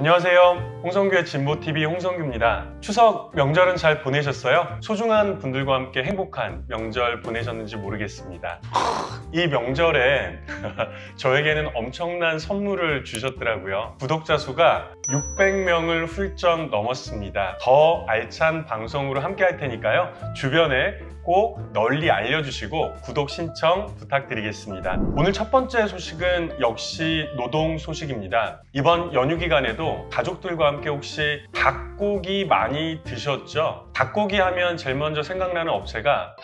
안녕하세요. 홍성규의 진보TV 홍성규입니다. 추석 명절은 잘 보내셨어요? 소중한 분들과 함께 행복한 명절 보내셨는지 모르겠습니다. 이 명절에 저에게는 엄청난 선물을 주셨더라고요. 구독자 수가 600명을 훌쩍 넘었습니다. 더 알찬 방송으로 함께 할 테니까요. 주변에 꼭 널리 알려주시고 구독 신청 부탁드리겠습니다. 오늘 첫 번째 소식은 역시 노동 소식입니다. 이번 연휴 기간에도 가족들과 함께 혹시 닭고기 많이 드셨죠? 닭고기 하면 제일 먼저 생각나는 업체가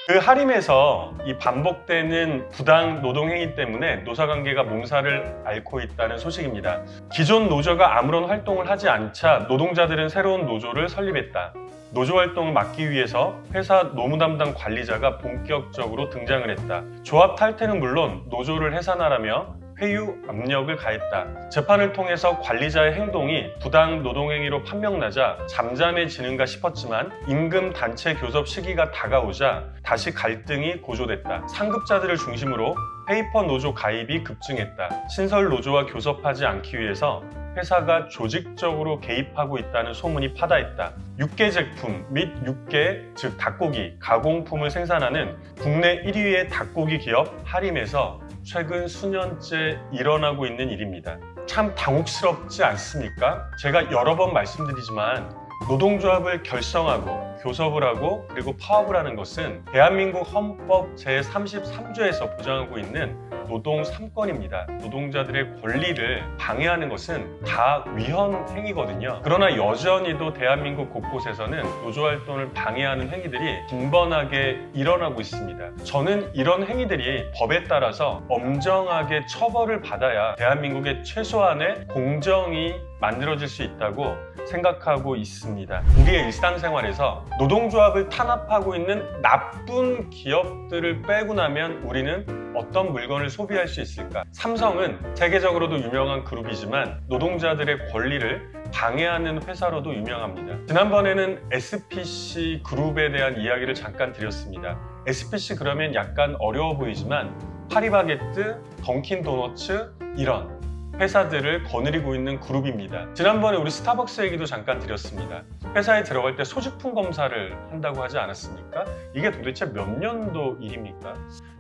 그 하림에서 이 반복되는 부당 노동행위 때문에 노사관계가 몸살을 앓고 있다는 소식입니다. 기존 노조가 아무런 활동을 하지 않자 노동자들은 새로운 노조를 설립했다. 노조 활동을 막기 위해서 회사 노무 담당 관리자가 본격적으로 등장을 했다. 조합 탈퇴는 물론 노조를 해산하라며 회유 압력을 가했다. 재판을 통해서 관리자의 행동이 부당 노동행위로 판명나자 잠잠해지는가 싶었지만 임금 단체 교섭 시기가 다가오자 다시 갈등이 고조됐다. 상급자들을 중심으로 페이퍼 노조 가입이 급증했다. 신설 노조와 교섭하지 않기 위해서 회사가 조직적으로 개입하고 있다는 소문이 파다했다. 육개 제품 및 육개, 즉 닭고기, 가공품을 생산하는 국내 1위의 닭고기 기업 하림에서 최근 수년째 일어나고 있는 일입니다. 참 당혹스럽지 않습니까? 제가 여러 번 말씀드리지만 노동조합을 결성하고 교섭을 하고 그리고 파업을 하는 것은 대한민국 헌법 제33조에서 보장하고 있는 노동 3권입니다. 노동자들의 권리를 방해하는 것은 다 위헌 행위거든요. 그러나 여전히도 대한민국 곳곳에서는 노조활동을 방해하는 행위들이 빈번하게 일어나고 있습니다. 저는 이런 행위들이 법에 따라서 엄정하게 처벌을 받아야 대한민국의 최소한의 공정이 만들어질 수 있다고 생각하고 있습니다. 우리의 일상생활에서 노동조합을 탄압하고 있는 나쁜 기업들을 빼고 나면 우리는 어떤 물건을 소비할 수 있을까? 삼성은 세계적으로도 유명한 그룹이지만 노동자들의 권리를 방해하는 회사로도 유명합니다. 지난번에는 SPC 그룹에 대한 이야기를 잠깐 드렸습니다. SPC 그러면 약간 어려워 보이지만 파리바게뜨, 던킨도너츠 이런 회사들을 거느리고 있는 그룹입니다. 지난번에 우리 스타벅스 얘기도 잠깐 드렸습니다. 회사에 들어갈 때 소지품 검사를 한다고 하지 않았습니까? 이게 도대체 몇 년도 일입니까?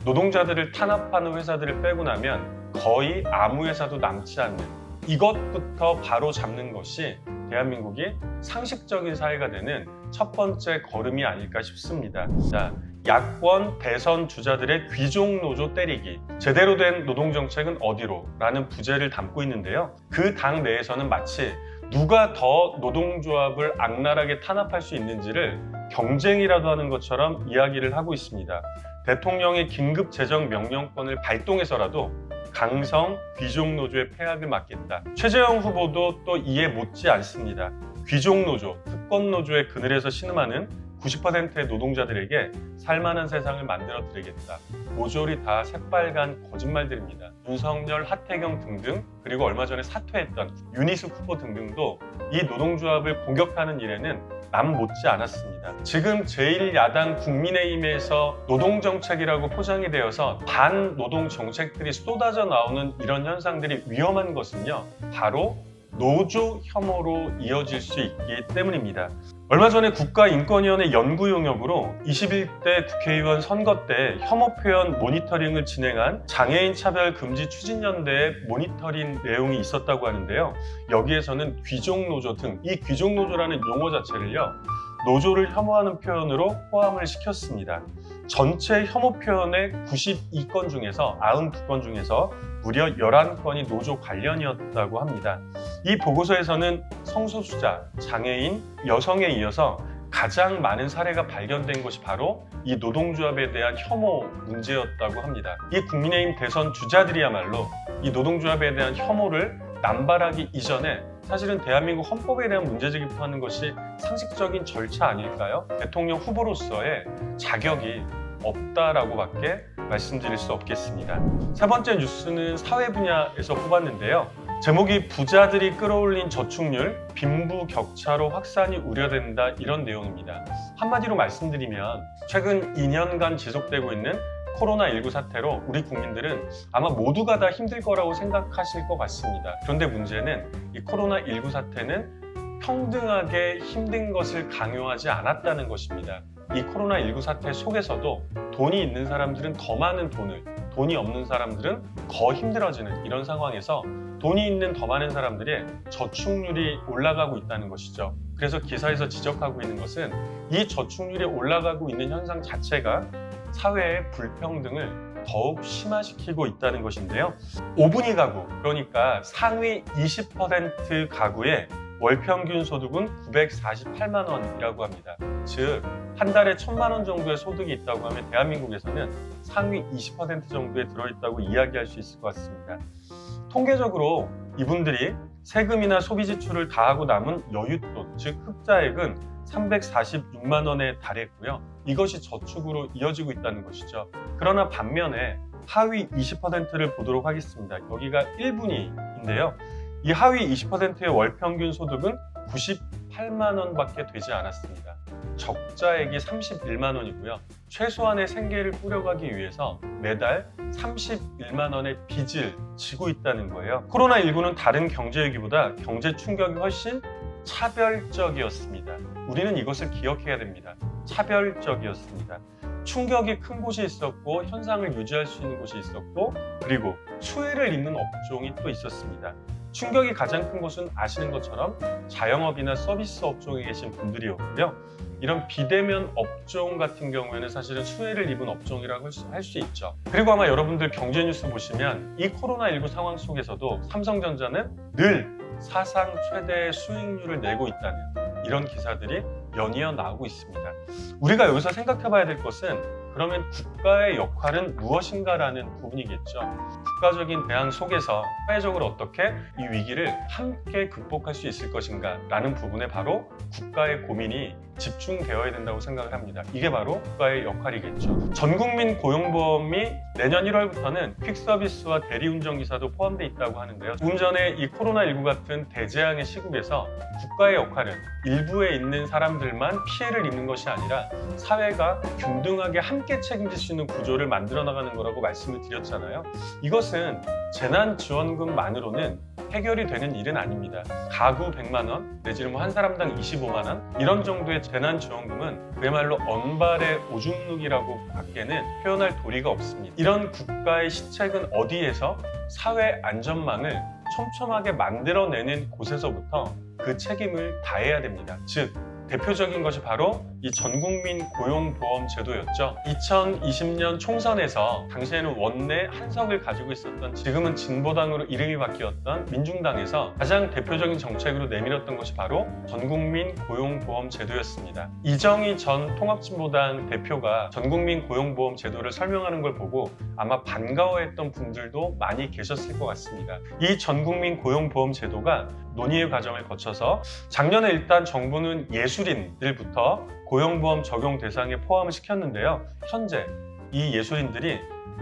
노동자들을 탄압하는 회사들을 빼고 나면 거의 아무 회사도 남지 않는 이것부터 바로 잡는 것이 대한민국이 상식적인 사회가 되는 첫 번째 걸음이 아닐까 싶습니다. 자, 야권 대선 주자들의 귀족 노조 때리기, 제대로 된 노동정책은 어디로? 라는 부제를 담고 있는데요. 그 당 내에서는 마치 누가 더 노동조합을 악랄하게 탄압할 수 있는지를 경쟁이라도 하는 것처럼 이야기를 하고 있습니다. 대통령의 긴급 재정 명령권을 발동해서라도 강성 귀족노조의 폐악을 막겠다. 최재형 후보도 또 이에 못지 않습니다. 귀족노조, 특권노조의 그늘에서 신음하는 90%의 노동자들에게 살만한 세상을 만들어 드리겠다. 모조리 다 새빨간 거짓말들입니다. 윤석열, 하태경 등등 그리고 얼마 전에 사퇴했던 윤희숙 후보 등등도 이 노동조합을 공격하는 일에는 남 못지 않았습니다. 지금 제1야당 국민의힘에서 노동정책이라고 포장이 되어서 반노동정책들이 쏟아져 나오는 이런 현상들이 위험한 것은요. 바로 노조 혐오로 이어질 수 있기 때문입니다. 얼마 전에 국가인권위원회 연구 용역으로 21대 국회의원 선거 때 혐오 표현 모니터링을 진행한 장애인 차별 금지 추진연대의 모니터링 내용이 있었다고 하는데요. 여기에서는 귀족노조 등 이 귀족노조라는 용어 자체를요. 노조를 혐오하는 표현으로 포함을 시켰습니다. 전체 혐오 표현의 92건 중에서 92건 중에서 무려 11건이 노조 관련이었다고 합니다. 이 보고서에서는 성소수자, 장애인, 여성에 이어서 가장 많은 사례가 발견된 것이 바로 이 노동조합에 대한 혐오 문제였다고 합니다. 이 국민의힘 대선 주자들이야말로 이 노동조합에 대한 혐오를 남발하기 이전에 사실은 대한민국 헌법에 대한 문제제기를 하는 것이 상식적인 절차 아닐까요? 대통령 후보로서의 자격이 없다라고밖에 말씀드릴 수 없겠습니다. 세 번째 뉴스는 사회 분야에서 뽑았는데요. 제목이 부자들이 끌어올린 저축률, 빈부격차로 확산이 우려된다 이런 내용입니다. 한마디로 말씀드리면 최근 2년간 지속되고 있는 코로나19 사태로 우리 국민들은 아마 모두가 다 힘들 거라고 생각하실 것 같습니다. 그런데 문제는 이 코로나19 사태는 평등하게 힘든 것을 강요하지 않았다는 것입니다. 이 코로나19 사태 속에서도 돈이 있는 사람들은 더 많은 돈을, 돈이 없는 사람들은 더 힘들어지는 이런 상황에서 돈이 있는 더 많은 사람들의 저축률이 올라가고 있다는 것이죠. 그래서 기사에서 지적하고 있는 것은 이 저축률이 올라가고 있는 현상 자체가 사회의 불평등을 더욱 심화시키고 있다는 것인데요. 5분위 가구, 그러니까 상위 20% 가구의 월 평균 소득은 948만 원이라고 합니다. 즉, 한 달에 1,000만 원 정도의 소득이 있다고 하면 대한민국에서는 상위 20% 정도에 들어있다고 이야기할 수 있을 것 같습니다. 통계적으로 이분들이 세금이나 소비 지출을 다 하고 남은 여윳돈, 즉 흑자액은 346만 원에 달했고요. 이것이 저축으로 이어지고 있다는 것이죠. 그러나 반면에 하위 20%를 보도록 하겠습니다. 여기가 1분위인데요. 이 하위 20%의 월 평균 소득은 98만 원밖에 되지 않았습니다. 적자액이 31만 원이고요. 최소한의 생계를 꾸려가기 위해서 매달 31만 원의 빚을 지고 있다는 거예요. 코로나19는 다른 경제 위기보다 경제 충격이 훨씬 차별적이었습니다. 우리는 이것을 기억해야 됩니다. 차별적이었습니다. 충격이 큰 곳이 있었고 현상을 유지할 수 있는 곳이 있었고 그리고 수혜를 입는 업종이 또 있었습니다. 충격이 가장 큰 곳은 아시는 것처럼 자영업이나 서비스 업종에 계신 분들이었고요. 이런 비대면 업종 같은 경우에는 사실은 수혜를 입은 업종이라고 할 수 있죠. 그리고 아마 여러분들 경제 뉴스 보시면 이 코로나19 상황 속에서도 삼성전자는 늘 사상 최대의 수익률을 내고 있다는 이런 기사들이 연이어 나오고 있습니다. 우리가 여기서 생각해 봐야 될 것은 그러면 국가의 역할은 무엇인가라는 부분이겠죠. 국가적인 대안 속에서 사회적으로 어떻게 이 위기를 함께 극복할 수 있을 것인가 라는 부분에 바로 국가의 고민이 집중되어야 된다고 생각을 합니다. 이게 바로 국가의 역할이겠죠. 전국민 고용보험이 내년 1월부터는 퀵서비스와 대리운전기사도 포함되어 있다고 하는데요. 운전의 이 코로나19 같은 대재앙의 시국에서 국가의 역할은 일부에 있는 사람들만 피해를 입는 것이 아니라 사회가 균등하게 함께 책임질 수 있는 구조를 만들어 나가는 거라고 말씀을 드렸잖아요. 이것은 재난지원금만으로는 해결이 되는 일은 아닙니다. 가구 100만 원, 내지는 한 사람당 25만 원 이런 정도의 재난지원금은 그야말로 언발의 오줌누기라고 밖에는 표현할 도리가 없습니다. 이런 국가의 시책은 어디에서 사회 안전망을 촘촘하게 만들어내는 곳에서부터 그 책임을 다해야 됩니다. 즉 대표적인 것이 바로 이 전국민 고용보험 제도였죠. 2020년 총선에서 당시에는 원내 한석을 가지고 있었던 지금은 진보당으로 이름이 바뀌었던 민중당에서 가장 대표적인 정책으로 내밀었던 것이 바로 전국민 고용보험 제도였습니다. 이정희 전 통합진보당 대표가 전국민 고용보험 제도를 설명하는 걸 보고 아마 반가워했던 분들도 많이 계셨을 것 같습니다. 이 전국민 고용보험 제도가 논의의 과정을 거쳐서 작년에 일단 정부는 예술인들부터 고용보험 적용 대상에 포함을 시켰는데요. 현재 이 예술인들이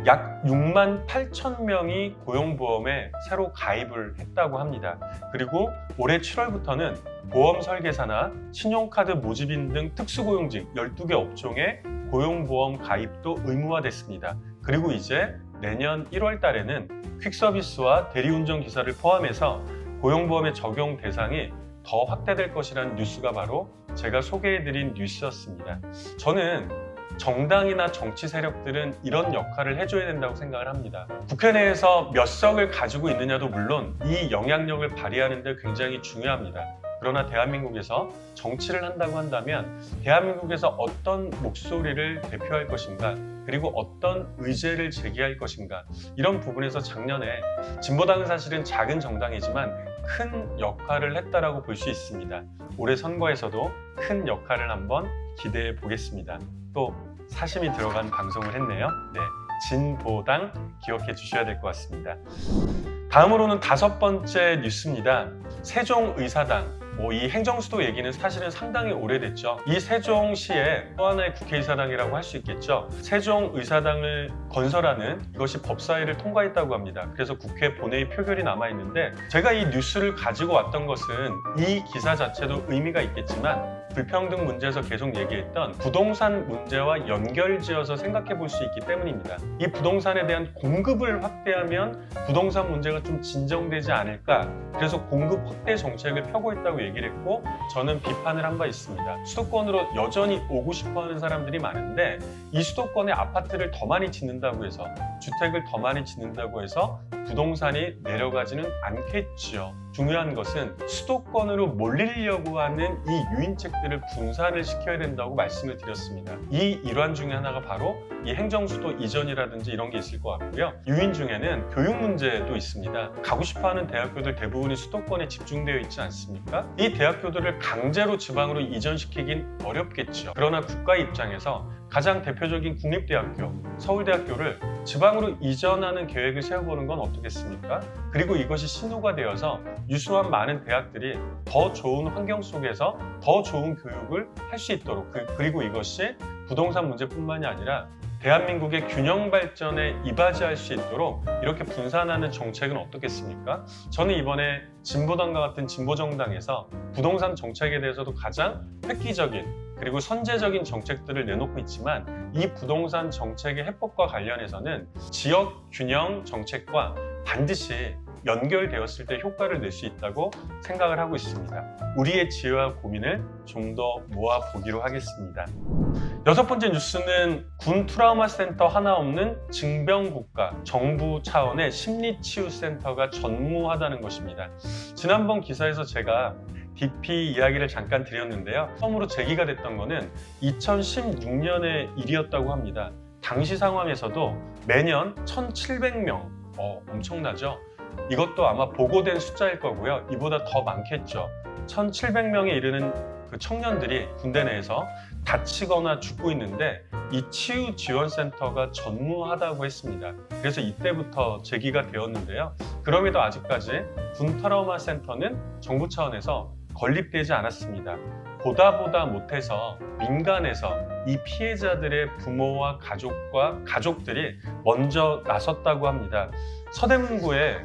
약 6만 8천 명이 고용보험에 새로 가입을 했다고 합니다. 그리고 올해 7월부터는 보험 설계사나 신용카드 모집인 등 특수고용직 12개 업종에 고용보험 가입도 의무화됐습니다. 그리고 이제 내년 1월 달에는 퀵서비스와 대리운전 기사를 포함해서 고용보험의 적용 대상이 더 확대될 것이라는 뉴스가 바로 제가 소개해드린 뉴스였습니다. 저는 정당이나 정치 세력들은 이런 역할을 해줘야 된다고 생각을 합니다. 국회 내에서 몇 석을 가지고 있느냐도 물론 이 영향력을 발휘하는 데 굉장히 중요합니다. 그러나 대한민국에서 정치를 한다고 한다면 대한민국에서 어떤 목소리를 대표할 것인가 그리고 어떤 의제를 제기할 것인가 이런 부분에서 작년에 진보당은 사실은 작은 정당이지만 큰 역할을 했다라고 볼 수 있습니다. 올해 선거에서도 큰 역할을 한번 기대해 보겠습니다. 또 사심이 들어간 방송을 했네요. 네, 진보당 기억해 주셔야 될 것 같습니다. 다음으로는 5번째 뉴스입니다. 세종의사당. 이 행정수도 얘기는 사실은 상당히 오래됐죠. 이 세종시의 또 하나의 국회의사당이라고 할 수 있겠죠. 세종의사당을 건설하는 이것이 법사위를 통과했다고 합니다. 그래서 국회 본회의 표결이 남아있는데 제가 이 뉴스를 가지고 왔던 것은 이 기사 자체도 의미가 있겠지만 불평등 문제에서 계속 얘기했던 부동산 문제와 연결지어서 생각해 볼 수 있기 때문입니다. 이 부동산에 대한 공급을 확대하면 부동산 문제가 좀 진정되지 않을까, 그래서 공급 확대 정책을 펴고 있다고 얘기를 했고, 저는 비판을 한 바 있습니다. 수도권으로 여전히 오고 싶어하는 사람들이 많은데 이 수도권에 아파트를 더 많이 짓는다고 해서, 주택을 더 많이 짓는다고 해서 부동산이 내려가지는 않겠지요. 중요한 것은 수도권으로 몰리려고 하는 이 유인책들을 분산을 시켜야 된다고 말씀을 드렸습니다. 이 일환 중에 하나가 바로 이 행정수도 이전이라든지 이런 게 있을 것 같고요. 유인 중에는 교육 문제도 있습니다. 가고 싶어하는 대학교들 대부분이 수도권에 집중되어 있지 않습니까? 이 대학교들을 강제로 지방으로 이전시키긴 어렵겠죠. 그러나 국가 입장에서 가장 대표적인 국립대학교, 서울대학교를 지방으로 이전하는 계획을 세워보는 건 어떻겠습니까? 그리고 이것이 신호가 되어서 유수한 많은 대학들이 더 좋은 환경 속에서 더 좋은 교육을 할 수 있도록, 그리고 이것이 부동산 문제뿐만이 아니라 대한민국의 균형 발전에 이바지할 수 있도록 이렇게 분산하는 정책은 어떻겠습니까? 저는 이번에 진보당과 같은 진보정당에서 부동산 정책에 대해서도 가장 획기적인 그리고 선제적인 정책들을 내놓고 있지만, 이 부동산 정책의 해법과 관련해서는 지역 균형 정책과 반드시 연결되었을 때 효과를 낼 수 있다고 생각을 하고 있습니다. 우리의 지혜와 고민을 좀 더 모아보기로 하겠습니다. 여섯 번째 뉴스는 군 트라우마 센터 하나 없는 징병국가, 정부 차원의 심리치유센터가 전무하다는 것입니다. 지난번 기사에서 제가 DP 이야기를 잠깐 드렸는데요. 처음으로 제기가 됐던 거는 2016년의 일이었다고 합니다. 당시 상황에서도 매년 1,700명, 엄청나죠? 이것도 아마 보고된 숫자일 거고요. 이보다 더 많겠죠. 1,700명에 이르는 그 청년들이 군대 내에서 다치거나 죽고 있는데 이 치유지원센터가 전무하다고 했습니다. 그래서 이때부터 제기가 되었는데요. 그럼에도 아직까지 군 트라우마 센터는 정부 차원에서 건립되지 않았습니다. 보다 못해서 민간에서 이 피해자들의 부모와 가족들이 먼저 나섰다고 합니다. 서대문구에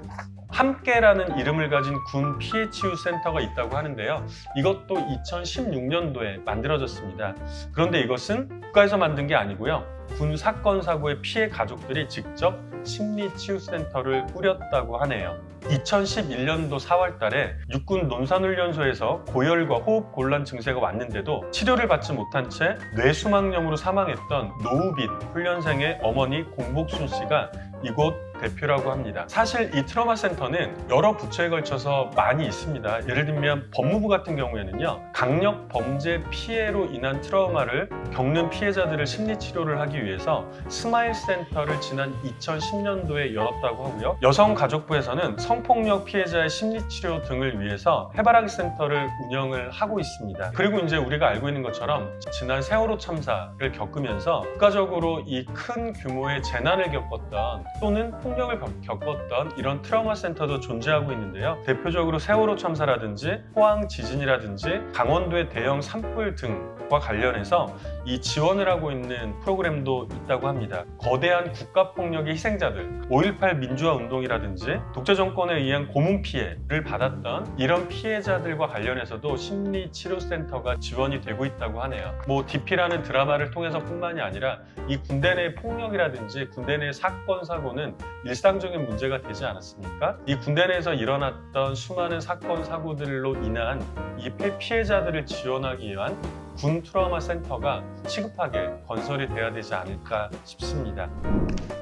함께라는 이름을 가진 군 피해치유센터가 있다고 하는데요. 이것도 2016년도에 만들어졌습니다. 그런데 이것은 국가에서 만든 게 아니고요. 군 사건 사고의 피해 가족들이 직접 심리치유센터를 꾸렸다고 하네요. 2011년도 4월 달에 육군 논산훈련소에서 고열과 호흡 곤란 증세가 왔는데도 치료를 받지 못한 채 뇌수막염으로 사망했던 노우빈 훈련생의 어머니 공복순 씨가 이곳 대표라고 합니다. 사실 이 트라우마 센터는 여러 부처에 걸쳐서 많이 있습니다. 예를 들면 법무부 같은 경우에는요, 강력 범죄 피해로 인한 트라우마를 겪는 피해자들을 심리치료를 하기 위해서 스마일 센터를 지난 2010년도에 열었다고 하고요. 여성가족부에서는 성폭력 피해자의 심리치료 등을 위해서 해바라기 센터를 운영을 하고 있습니다. 그리고 이제 우리가 알고 있는 것처럼 지난 세월호 참사를 겪으면서 국가적으로 이 큰 규모의 재난을 겪었던, 또는 폭력을 겪었던 이런 트라우마 센터도 존재하고 있는데요. 대표적으로 세월호 참사라든지 포항 지진이라든지 강원도의 대형 산불 등과 관련해서 이 지원을 하고 있는 프로그램도 있다고 합니다. 거대한 국가폭력의 희생자들, 5.18 민주화 운동이라든지 독재 정권에 의한 고문 피해를 받았던 이런 피해자들과 관련해서도 심리치료센터가 지원이 되고 있다고 하네요. DP라는 드라마를 통해서 뿐만이 아니라 이 군대 내 폭력이라든지 군대 내 사건, 사고는 일상적인 문제가 되지 않았습니까? 이 군대 내에서 일어났던 수많은 사건, 사고들로 인한 이 피해자들을 지원하기 위한 군 트라우마 센터가 시급하게 건설이 돼야 되지 않을까 싶습니다.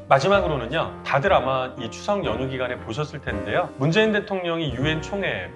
마지막으로는요, 다들 아마 이 추석 연휴 기간에 보셨을 텐데요. 문재인 대통령이 유엔 총회에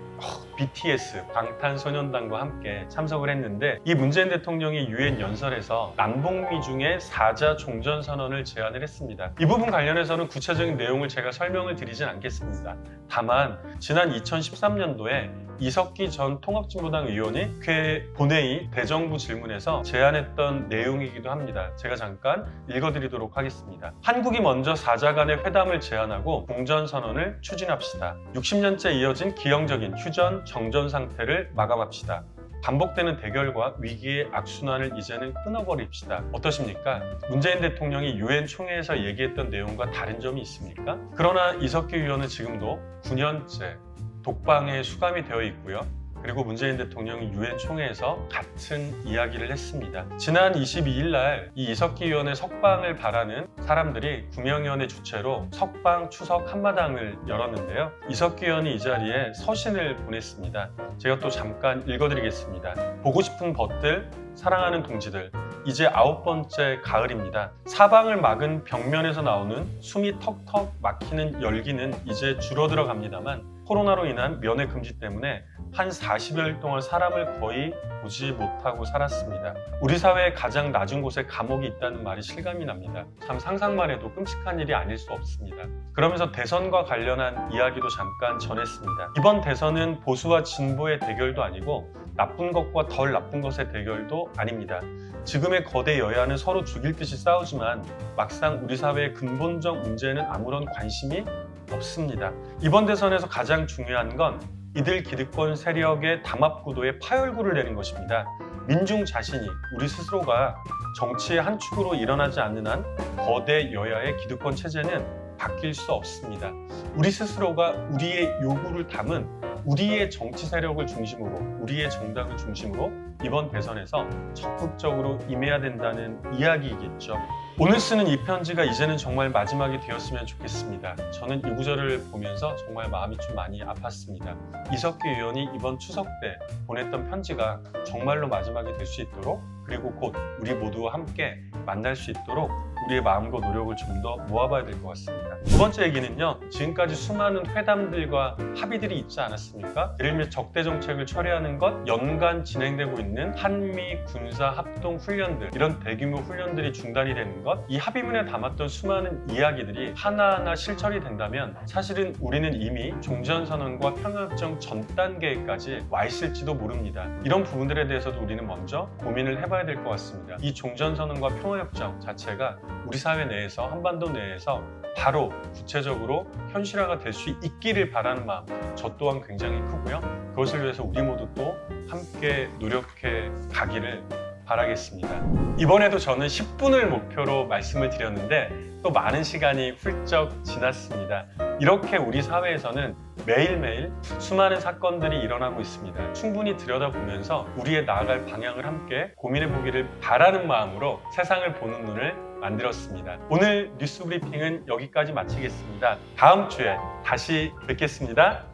BTS, 방탄소년단과 함께 참석을 했는데, 이 문재인 대통령이 유엔 연설에서 남북미 중에 4자 종전선언을 제안을 했습니다. 이 부분 관련해서는 구체적인 내용을 제가 설명을 드리진 않겠습니다. 다만 지난 2013년도에 이석기 전 통합진보당 의원이 국회 본회의 대정부 질문에서 제안했던 내용이기도 합니다. 제가 잠깐 읽어드리도록 하겠습니다. 한국이 먼저 4자 간의 회담을 제안하고 종전선언을 추진합시다. 60년째 이어진 기형적인 휴전, 정전 상태를 마감합시다. 반복되는 대결과 위기의 악순환을 이제는 끊어버립시다. 어떠십니까? 문재인 대통령이 유엔 총회에서 얘기했던 내용과 다른 점이 있습니까? 그러나 이석기 의원은 지금도 9년째 독방에 수감이 되어 있고요. 그리고 문재인 대통령이 유엔 총회에서 같은 이야기를 했습니다. 지난 22일 날 이 이석기 의원의 석방을 바라는 사람들이 구명위원회 주최로 석방 추석 한마당을 열었는데요. 이석기 의원이 이 자리에 서신을 보냈습니다. 제가 또 잠깐 읽어드리겠습니다. 보고 싶은 벗들, 사랑하는 동지들, 이제 9번째 가을입니다. 사방을 막은 벽면에서 나오는 숨이 턱턱 막히는 열기는 이제 줄어들어 갑니다만 코로나로 인한 면회 금지 때문에 한 40여일 동안 사람을 거의 보지 못하고 살았습니다. 우리 사회의 가장 낮은 곳에 감옥이 있다는 말이 실감이 납니다. 참 상상만 해도 끔찍한 일이 아닐 수 없습니다. 그러면서 대선과 관련한 이야기도 잠깐 전했습니다. 이번 대선은 보수와 진보의 대결도 아니고 나쁜 것과 덜 나쁜 것의 대결도 아닙니다. 지금의 거대 여야는 서로 죽일 듯이 싸우지만 막상 우리 사회의 근본적 문제에는 아무런 관심이 없습니다. 이번 대선에서 가장 중요한 건 이들 기득권 세력의 담합구도에 파열구를 내는 것입니다. 민중 자신이 우리 스스로가 정치의 한 축으로 일어나지 않는 한 거대 여야의 기득권 체제는 바뀔 수 없습니다. 우리 스스로가 우리의 요구를 담은 우리의 정치 세력을 중심으로, 우리의 정당을 중심으로 이번 대선에서 적극적으로 임해야 된다는 이야기이겠죠. 오늘 쓰는 이 편지가 이제는 정말 마지막이 되었으면 좋겠습니다. 저는 이 구절을 보면서 정말 마음이 좀 많이 아팠습니다. 이석기 의원이 이번 추석 때 보냈던 편지가 정말로 마지막이 될 수 있도록, 그리고 곧 우리 모두 함께 만날 수 있도록 우리의 마음과 노력을 좀 더 모아봐야 될 것 같습니다. 두 번째 얘기는요, 지금까지 수많은 회담들과 합의들이 있지 않았습니까? 예를 들면 적대 정책을 처리하는 것, 연간 진행되고 있는 한미 군사 합동 훈련들, 이런 대규모 훈련들이 중단이 되는 것, 이 합의문에 담았던 수많은 이야기들이 하나하나 실천이 된다면 사실은 우리는 이미 종전선언과 평화협정 전 단계까지 와 있을지도 모릅니다. 이런 부분들에 대해서도 우리는 먼저 고민을 해봐야 될 것 같습니다. 이 종전선언과 평화협정 자체가 우리 사회 내에서, 한반도 내에서 바로 구체적으로 현실화가 될 수 있기를 바라는 마음, 저 또한 굉장히 크고요. 그것을 위해서 우리 모두 또 함께 노력해 가기를 바라겠습니다. 이번에도 저는 10분을 목표로 말씀을 드렸는데 또 많은 시간이 훌쩍 지났습니다. 이렇게 우리 사회에서는 매일매일 수많은 사건들이 일어나고 있습니다. 충분히 들여다보면서 우리의 나아갈 방향을 함께 고민해 보기를 바라는 마음으로 세상을 보는 눈을 만들었습니다. 오늘 뉴스 브리핑은 여기까지 마치겠습니다. 다음 주에 다시 뵙겠습니다.